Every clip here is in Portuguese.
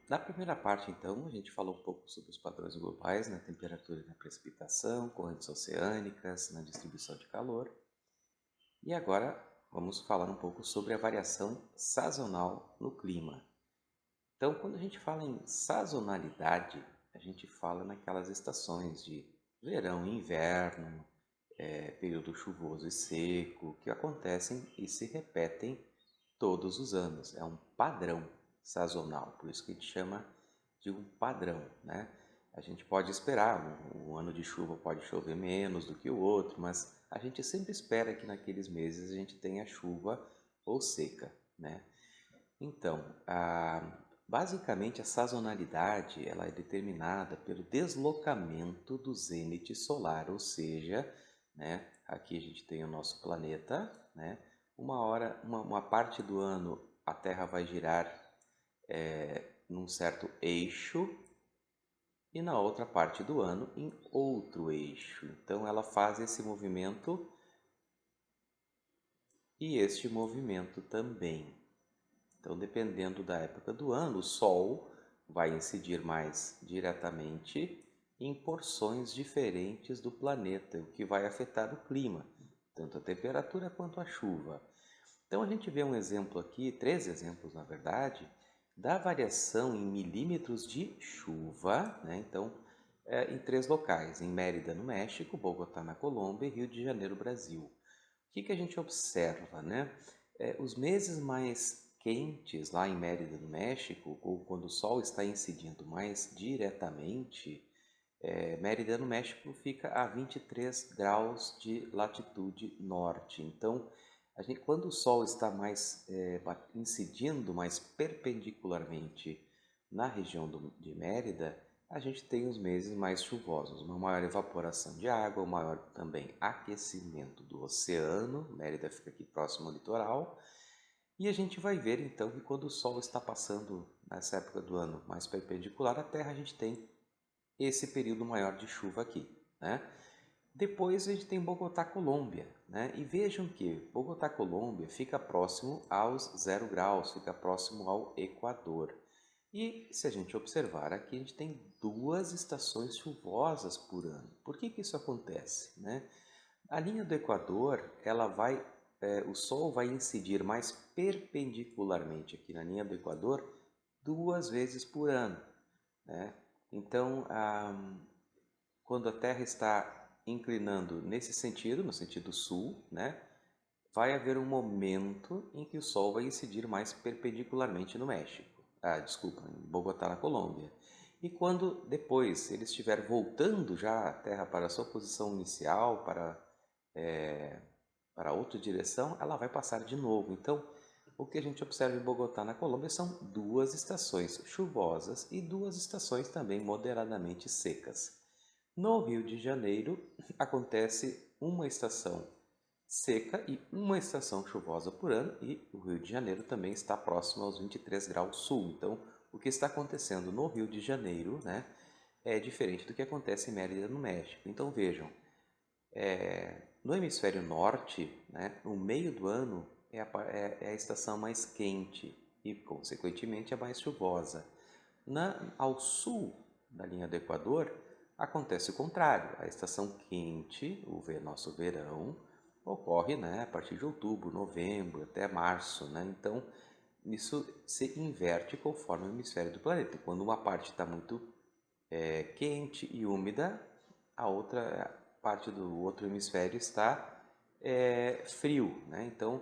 Na primeira parte, então, a gente falou um pouco sobre os padrões globais na temperatura e na precipitação, correntes oceânicas, na distribuição de calor. E agora vamos falar um pouco sobre a variação sazonal no clima. Então, quando a gente fala em sazonalidade, a gente fala naquelas estações de verão e inverno, período chuvoso e seco, que acontecem e se repetem todos os anos. É um padrão sazonal, por isso que a gente chama de um padrão, né? A gente pode esperar, um ano de chuva pode chover menos do que o outro, mas a gente sempre espera que naqueles meses a gente tenha chuva ou seca, né? Então, basicamente a sazonalidade ela é determinada pelo deslocamento do zênite solar, ou seja, né, aqui a gente tem o nosso planeta, né, uma parte do ano a Terra vai girar num certo eixo e na outra parte do ano em outro eixo. Então ela faz esse movimento e este movimento também. Então, dependendo da época do ano, o Sol vai incidir mais diretamente em porções diferentes do planeta, o que vai afetar o clima, tanto a temperatura quanto a chuva. Então, a gente vê um exemplo aqui, três exemplos na verdade, da variação em milímetros de chuva, né? Então, em três locais, em Mérida, no México, Bogotá, na Colômbia e Rio de Janeiro, Brasil. O que a gente observa, né? Os meses mais quentes lá em Mérida, no México, ou quando o Sol está incidindo mais diretamente, Mérida, no México, fica a 23 graus de latitude norte. Então, quando o Sol está mais incidindo mais perpendicularmente na região de Mérida, a gente tem os meses mais chuvosos, uma maior evaporação de água, um maior também aquecimento do oceano. Mérida fica aqui próximo ao litoral. E a gente vai ver então que quando o Sol está passando nessa época do ano mais perpendicular à Terra, a gente tem esse período maior de chuva aqui, né? Depois a gente tem Bogotá, Colômbia, né? E vejam que Bogotá, Colômbia fica próximo aos 0 graus, fica próximo ao Equador. E se a gente observar aqui, a gente tem duas estações chuvosas por ano. Por que isso acontece, né? A linha do Equador, o Sol vai incidir mais perpendicularmente aqui na linha do Equador duas vezes por ano, né? Então, quando a Terra está inclinando nesse sentido, no sentido sul, né, vai haver um momento em que o Sol vai incidir mais perpendicularmente no México. Desculpa, em Bogotá, na Colômbia. E quando depois ele estiver voltando já a Terra para a sua posição inicial, para outra direção, ela vai passar de novo. Então, o que a gente observa em Bogotá, na Colômbia, são duas estações chuvosas e duas estações também moderadamente secas. No Rio de Janeiro, acontece uma estação seca e uma estação chuvosa por ano, e o Rio de Janeiro também está próximo aos 23 graus sul. Então, o que está acontecendo no Rio de Janeiro, né, é diferente do que acontece em Mérida, no México. Então, vejam, no hemisfério norte, né, o meio do ano é a estação mais quente e, consequentemente, a mais chuvosa. Ao sul da linha do Equador, acontece o contrário. A estação quente, nosso verão, ocorre, né, a partir de outubro, novembro, até março. Né? Então, isso se inverte conforme o hemisfério do planeta. Quando uma parte está muito quente e úmida, a outra parte do outro hemisfério está frio, né? Então,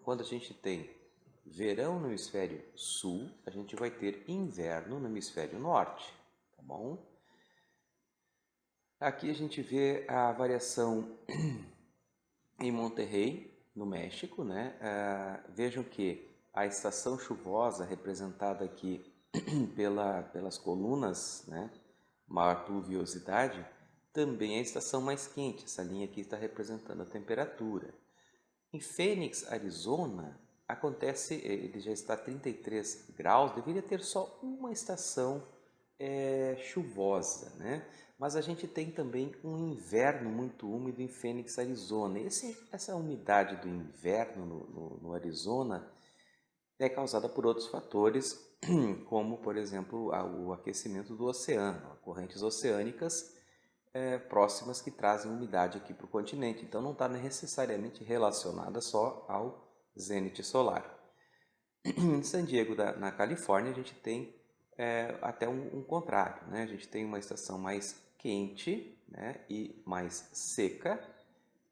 quando a gente tem verão no hemisfério sul, a gente vai ter inverno no hemisfério norte, tá bom? Aqui a gente vê a variação em Monterrey, no México, né? Vejam que a estação chuvosa, representada aqui pelas colunas, né? Maior pluviosidade, também é a estação mais quente. Essa linha aqui está representando a temperatura. Em Phoenix, Arizona, ele já está a 33 graus, deveria ter só uma estação chuvosa, né? Mas a gente tem também um inverno muito úmido em Phoenix, Arizona. Essa umidade do inverno no Arizona é causada por outros fatores, como, por exemplo, o aquecimento do oceano, correntes oceânicas próximas que trazem umidade aqui para o continente. Então, não está necessariamente relacionada só ao zênite solar. Em San Diego, na Califórnia, a gente tem até um contrário, né? A gente tem uma estação mais quente, né, e mais seca,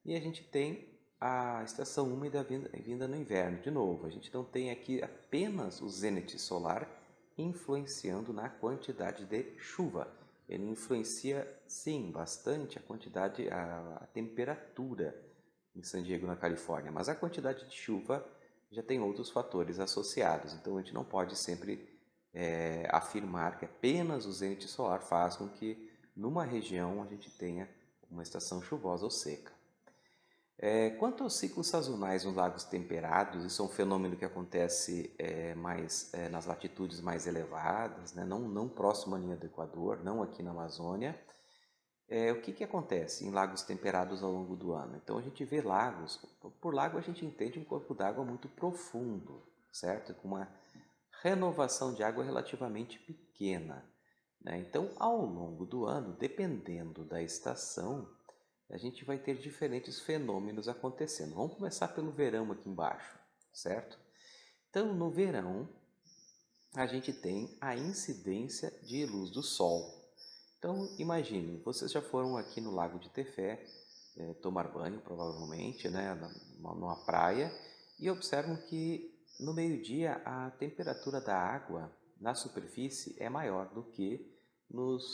e a gente tem a estação úmida vinda no inverno. De novo, a gente não tem aqui apenas o zênite solar influenciando na quantidade de chuva. Ele influencia, sim, bastante a quantidade, a temperatura em San Diego, na Califórnia, mas a quantidade de chuva já tem outros fatores associados. Então a gente não pode sempre afirmar que apenas o zênite solar faz com que numa região a gente tenha uma estação chuvosa ou seca. Quanto aos ciclos sazonais nos lagos temperados, isso é um fenômeno que acontece mais nas latitudes mais elevadas, né? Não próximo à linha do Equador, não aqui na Amazônia. O que acontece em lagos temperados ao longo do ano? Então a gente vê lagos, por lago a gente entende um corpo d'água muito profundo, certo? Com uma renovação de água relativamente pequena, né? Então ao longo do ano, dependendo da estação, a gente vai ter diferentes fenômenos acontecendo. Vamos começar pelo verão aqui embaixo, certo? Então no verão a gente tem a incidência de luz do sol. Então, imagine, vocês já foram aqui no Lago de Tefé tomar banho, provavelmente, né, numa praia, e observam que no meio-dia a temperatura da água na superfície é maior do que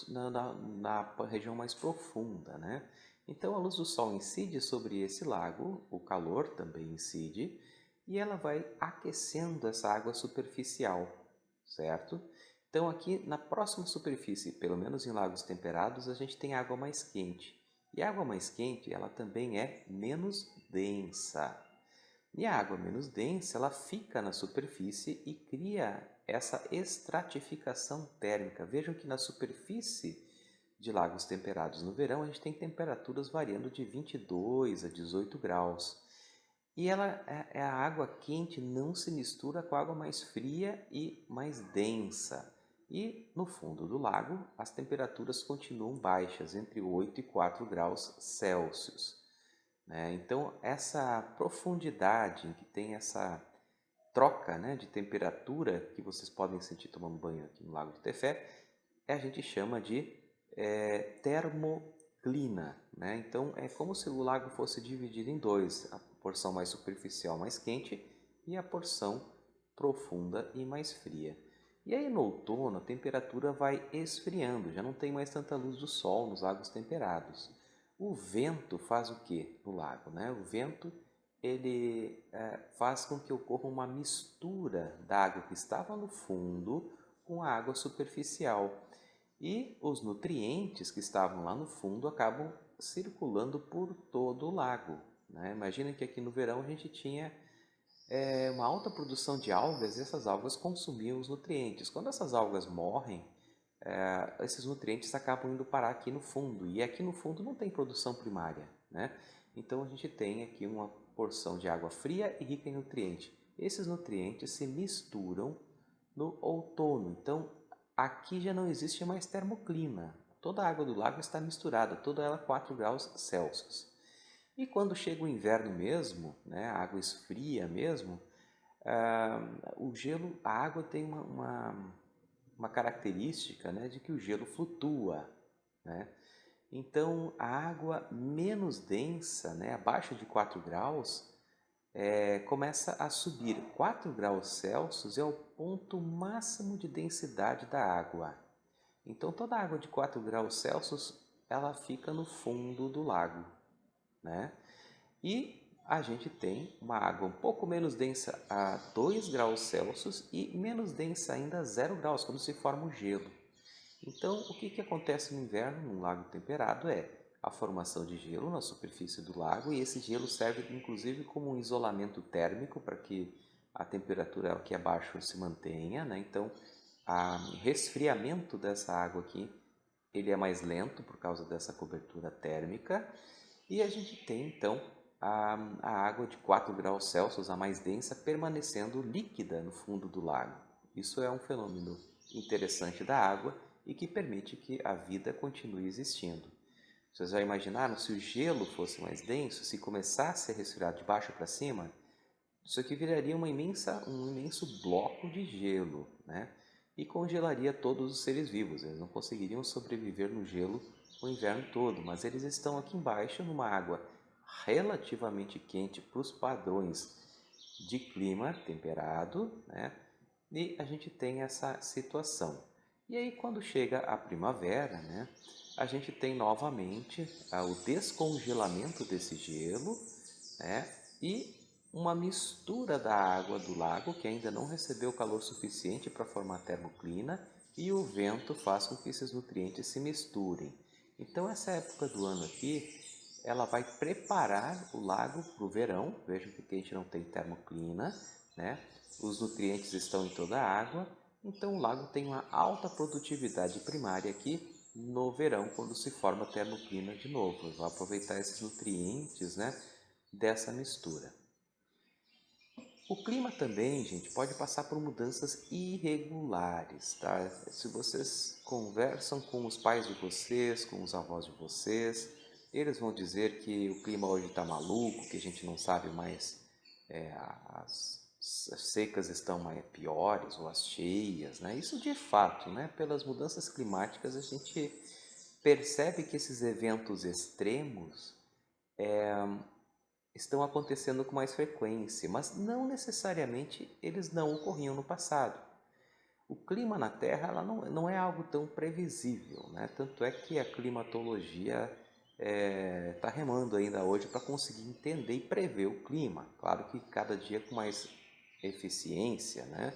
na região mais profunda, né? Então, a luz do sol incide sobre esse lago, o calor também incide, e ela vai aquecendo essa água superficial, certo? Então aqui na próxima superfície, pelo menos em lagos temperados, a gente tem água mais quente. E a água mais quente, ela também é menos densa. E a água menos densa, ela fica na superfície e cria essa estratificação térmica. Vejam que na superfície de lagos temperados no verão, a gente tem temperaturas variando de 22 a 18 graus. E a água quente não se mistura com a água mais fria e mais densa. E no fundo do lago, as temperaturas continuam baixas, entre 8 e 4 graus Celsius, né? Então, essa profundidade em que tem essa troca, né, de temperatura que vocês podem sentir tomando banho aqui no Lago de Tefé, a gente chama de termoclina, né? Então, é como se o lago fosse dividido em dois, a porção mais superficial mais quente e a porção profunda e mais fria. E aí no outono a temperatura vai esfriando, já não tem mais tanta luz do sol nos lagos temperados. O vento faz o que no lago, né? O vento ele faz com que ocorra uma mistura da água que estava no fundo com a água superficial. E os nutrientes que estavam lá no fundo acabam circulando por todo o lago, né? Imagina que aqui no verão a gente tinha uma alta produção de algas e essas algas consumiam os nutrientes. Quando essas algas morrem, esses nutrientes acabam indo parar aqui no fundo. E aqui no fundo não tem produção primária, né? Então a gente tem aqui uma porção de água fria e rica em nutrientes. Esses nutrientes se misturam no outono. Então aqui já não existe mais termoclima. Toda a água do lago está misturada, toda ela 4 graus Celsius. E quando chega o inverno mesmo, né, a água esfria mesmo, o gelo, a água tem uma característica, né, de que o gelo flutua, né? Então a água menos densa, né, abaixo de 4 graus, começa a subir. 4 graus Celsius é o ponto máximo de densidade da água. Então toda a água de 4 graus Celsius ela fica no fundo do lago, né? E a gente tem uma água um pouco menos densa a 2 graus Celsius e menos densa ainda a 0 graus, quando se forma o gelo. Então, o que acontece no inverno num lago temperado é a formação de gelo na superfície do lago e esse gelo serve inclusive como um isolamento térmico para que a temperatura aqui abaixo se mantenha, né? Então, o resfriamento dessa água aqui ele é mais lento por causa dessa cobertura térmica e a gente tem então a água de 4 graus Celsius, a mais densa, permanecendo líquida no fundo do lago. Isso é um fenômeno interessante da água e que permite que a vida continue existindo. Vocês já imaginaram se o gelo fosse mais denso, se começasse a resfriar de baixo para cima? Isso aqui viraria um imenso bloco de gelo, né? E congelaria todos os seres vivos. Eles não conseguiriam sobreviver no gelo o inverno todo, mas eles estão aqui embaixo numa água relativamente quente para os padrões de clima temperado, né? E a gente tem essa situação. E aí quando chega a primavera, né? A gente tem novamente o descongelamento desse gelo, né? E uma mistura da água do lago que ainda não recebeu calor suficiente para formar termoclina e o vento faz com que esses nutrientes se misturem. Então essa época do ano aqui, ela vai preparar o lago para o verão. Vejam que a gente não tem termoclina, né? Os nutrientes estão em toda a água, então o lago tem uma alta produtividade primária aqui no verão, quando se forma termoclina de novo. Vai aproveitar esses nutrientes, né, dessa mistura. O clima também, gente, pode passar por mudanças irregulares, tá? Se vocês conversam com os pais de vocês, com os avós de vocês, eles vão dizer que o clima hoje está maluco, que a gente não sabe mais, as secas estão mais piores ou as cheias, né? Isso de fato, né? Pelas mudanças climáticas a gente percebe que esses eventos extremos estão acontecendo com mais frequência, mas não necessariamente eles não ocorriam no passado. O clima na Terra ela não é algo tão previsível, né? Tanto é que a climatologia está remando ainda hoje para conseguir entender e prever o clima. Claro que cada dia com mais eficiência, né?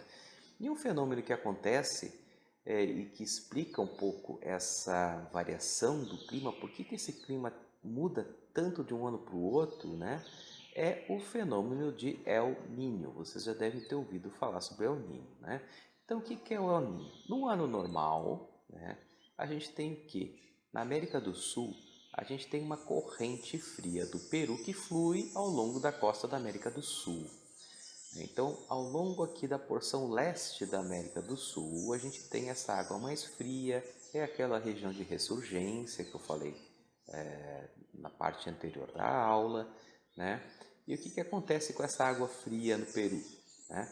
E um fenômeno que acontece e que explica um pouco essa variação do clima, por que esse clima muda tanto de um ano para o outro, né? É o fenômeno de El Niño. Vocês já devem ter ouvido falar sobre El Niño, né? Então, o que é o El Niño? No ano normal, né, a gente tem o quê? Na América do Sul, a gente tem uma corrente fria do Peru que flui ao longo da costa da América do Sul. Então, ao longo aqui da porção leste da América do Sul, a gente tem essa água mais fria, é aquela região de ressurgência que eu falei na parte anterior da aula, né? E o que acontece com essa água fria no Peru, né?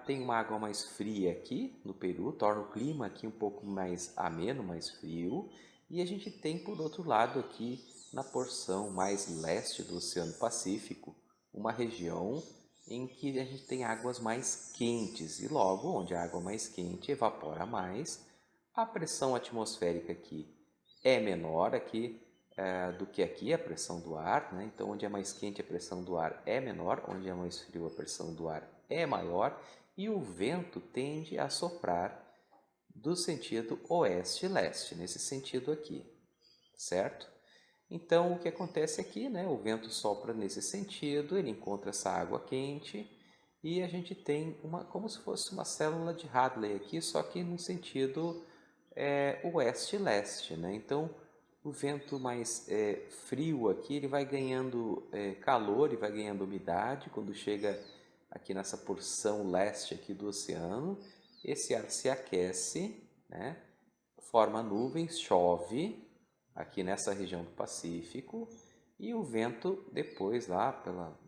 Tem uma água mais fria aqui no Peru, torna o clima aqui um pouco mais ameno, mais frio, e a gente tem por outro lado aqui na porção mais leste do Oceano Pacífico, uma região em que a gente tem águas mais quentes e logo onde a água mais quente evapora mais, a pressão atmosférica aqui é menor aqui do que aqui a pressão do ar, né? Então onde é mais quente a pressão do ar é menor, onde é mais frio a pressão do ar é maior e o vento tende a soprar do sentido oeste-leste, nesse sentido aqui, certo? Então, o que acontece aqui, né? O vento sopra nesse sentido, ele encontra essa água quente e a gente tem como se fosse uma célula de Hadley aqui, só que no sentido oeste-leste, né? Então, o vento mais frio aqui, ele vai ganhando calor e vai ganhando umidade quando chega aqui nessa porção leste aqui do oceano. Esse ar se aquece, né? Forma nuvens, chove aqui nessa região do Pacífico e o vento depois lá pela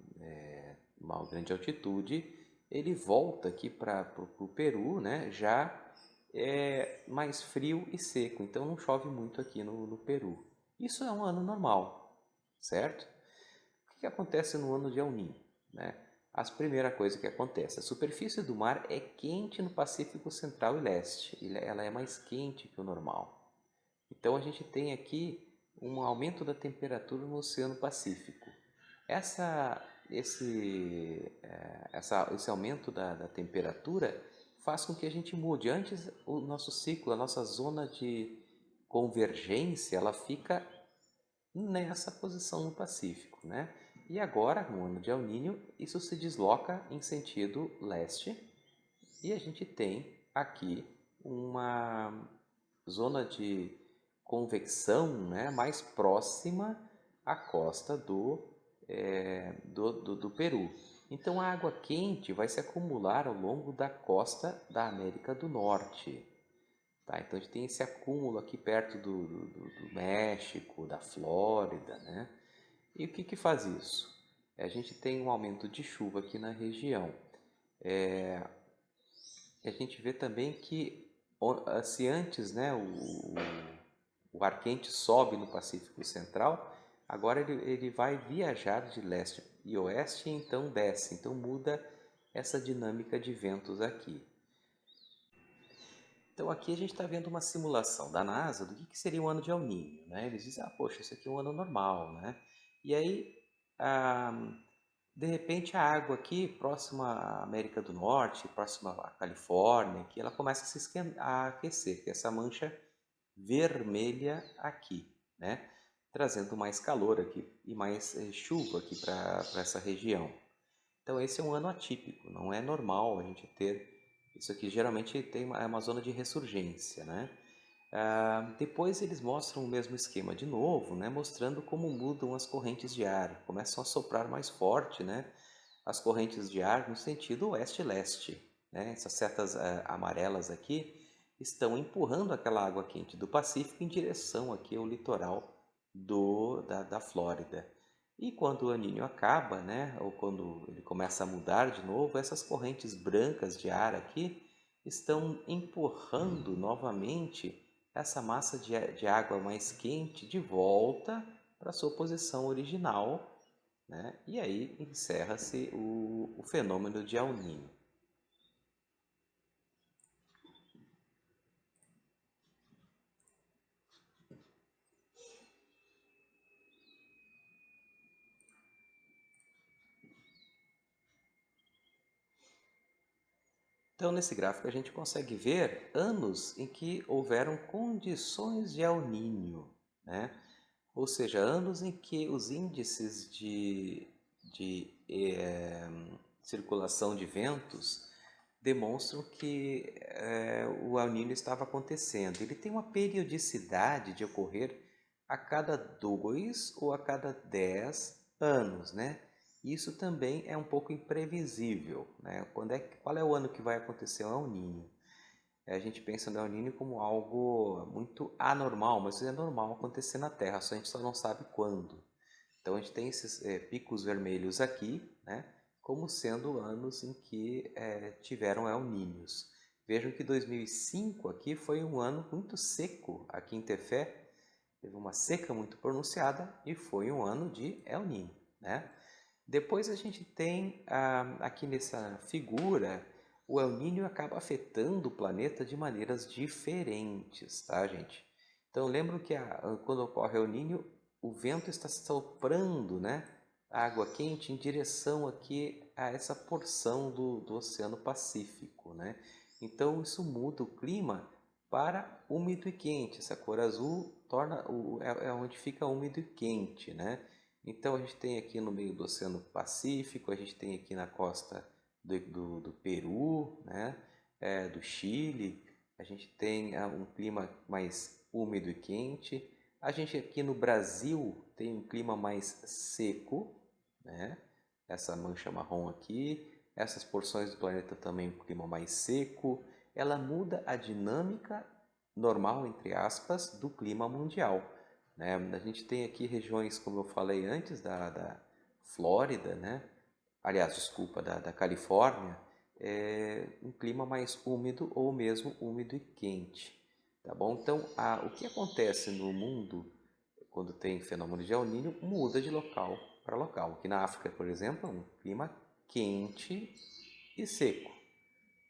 uma grande altitude ele volta aqui para o Peru, né? Já é mais frio e seco, então não chove muito aqui no Peru. Isso é um ano normal, certo? O que acontece no ano de El Niño, né? A primeira coisa que acontece, a superfície do mar é quente no Pacífico Central e Leste, ela é mais quente que o normal. Então a gente tem aqui um aumento da temperatura no Oceano Pacífico. Esse aumento da temperatura faz com que a gente mude. Antes, o nosso ciclo, a nossa zona de convergência, ela fica nessa posição no Pacífico, né? E agora, no ano de El Niño, isso se desloca em sentido leste e a gente tem aqui uma zona de convecção, né, mais próxima à costa do Peru. Então a água quente vai se acumular ao longo da costa da América do Norte. Tá? Então a gente tem esse acúmulo aqui perto do México, da Flórida, né? E o que que faz isso? A gente tem um aumento de chuva aqui na região. E a gente vê também que se antes, né, o ar quente sobe no Pacífico Central, agora ele vai viajar de leste e oeste e então desce. Então muda essa dinâmica de ventos aqui. Então aqui a gente está vendo uma simulação da NASA do que seria um ano de El Niño, né? Eles dizem, poxa, isso aqui é um ano normal, né? E aí, ah, de repente a água aqui, próxima à América do Norte, próxima à Califórnia, aqui, ela começa a aquecer, que é essa mancha vermelha aqui, né? Trazendo mais calor aqui e mais chuva aqui para essa região. Então esse é um ano atípico, não é normal a gente ter isso aqui. Geralmente é uma zona de ressurgência, né? Depois eles mostram o mesmo esquema de novo, né? Mostrando como mudam as correntes de ar, começam a soprar mais forte, né? As correntes de ar no sentido oeste-leste, né? Essas setas amarelas aqui estão empurrando aquela água quente do Pacífico em direção aqui ao litoral da Flórida. E quando o aninho acaba, né, ou quando ele começa a mudar de novo, essas correntes brancas de ar aqui estão empurrando novamente essa massa de água mais quente de volta para sua posição original, né? E aí encerra-se o fenômeno de El Niño. Então, nesse gráfico, a gente consegue ver anos em que houveram condições de El Niño, né? Ou seja, anos em que os índices de circulação de ventos demonstram que o El Niño estava acontecendo. Ele tem uma periodicidade de ocorrer a cada 2 ou a cada 10 anos, né? Isso também é um pouco imprevisível, né? Qual é o ano que vai acontecer o El Niño? A gente pensa no El Niño como algo muito anormal, mas é normal acontecer na Terra, só a gente só não sabe quando. Então a gente tem esses picos vermelhos aqui, né, como sendo anos em que tiveram El Niños. Vejam que 2005 aqui foi um ano muito seco aqui em Tefé, teve uma seca muito pronunciada e foi um ano de El Niño, né? Depois a gente tem aqui nessa figura, o El Niño acaba afetando o planeta de maneiras diferentes, tá, gente? Então lembro que quando ocorre o El Niño, o vento está soprando, né, a água quente em direção aqui a essa porção do Oceano Pacífico, né? Então isso muda o clima para úmido e quente. Essa cor azul é onde fica úmido e quente, né? Então a gente tem aqui no meio do Oceano Pacífico, a gente tem aqui na costa do Peru, né? Do Chile, a gente tem um clima mais úmido e quente. A gente aqui no Brasil tem um clima mais seco, né? Essa mancha marrom aqui, essas porções do planeta também um clima mais seco. Ela muda a dinâmica normal, entre aspas, do clima mundial, né? A gente tem aqui regiões, como eu falei antes, da Flórida, né? Aliás, desculpa, da Califórnia, um clima mais úmido ou mesmo úmido e quente, tá bom? Então, o que acontece no mundo quando tem fenômeno de El Niño muda de local para local. Aqui na África, por exemplo, é um clima quente e seco,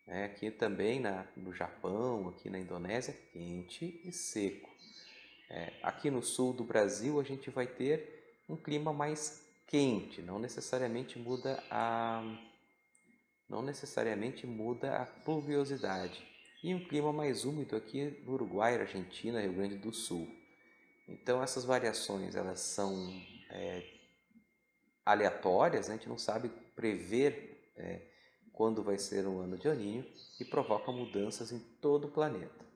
né? Aqui também no Japão, aqui na Indonésia, quente e seco. Aqui no sul do Brasil a gente vai ter um clima mais quente, não necessariamente muda a pluviosidade. E um clima mais úmido aqui no Uruguai, Argentina, Rio Grande do Sul. Então essas variações elas são aleatórias, né? A gente não sabe prever quando vai ser um ano de El Niño e provoca mudanças em todo o planeta.